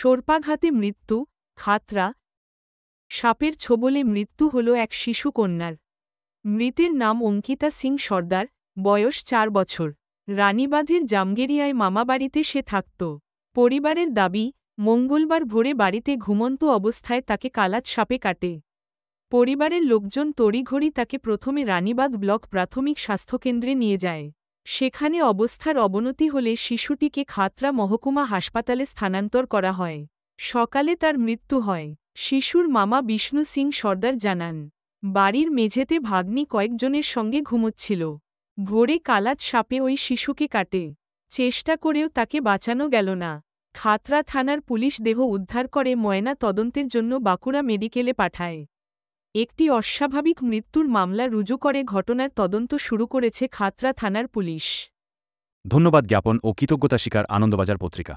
সর্পাঘাতে মৃত্যু, খাতড়া। সাপের ছোবলে মৃত্যু হল এক শিশু কন্যার। মৃতের নাম অঙ্কিতা সিং সর্দার, বয়স 4 বছর। রানীবাঁধের জামগেরিয়ায় মামাবাড়িতে সে থাকত। পরিবারের দাবি, মঙ্গলবার ভোরে বাড়িতে ঘুমন্ত অবস্থায় তাকে কালাত সাপে কাটে। পরিবারের লোকজন তড়িঘড়ি তাকে প্রথমে রানীবাঁধ ব্লক প্রাথমিক স্বাস্থ্যকেন্দ্রে নিয়ে যায়। সেখানে অবস্থার অবনতি হলে শিশুটিকে খাতড়া মহকুমা হাসপাতালে স্থানান্তর করা হয়। সকালে তার মৃত্যু হয়। শিশুর মামা বিষ্ণু সিং সর্দার জানান, বাড়ির মেঝেতে ভাগ্নি কয়েকজনের সঙ্গে ঘুমোচ্ছিল। ভোরে কালাত সাপে ওই শিশুকে কাটে। চেষ্টা করেও তাকে বাঁচানো গেল না। খাতড়া থানার পুলিশ দেহ উদ্ধার করে ময়না তদন্তের জন্য বাঁকুড়া মেডিকেলে পাঠায়। একটি অস্বাভাবিক মৃত্যুর মামলা রুজু করে ঘটনার তদন্ত শুরু করেছে খাতড়া থানার পুলিশ। ধন্যবাদ জ্ঞাপন ও কৃতজ্ঞতা স্বীকার আনন্দবাজার পত্রিকা।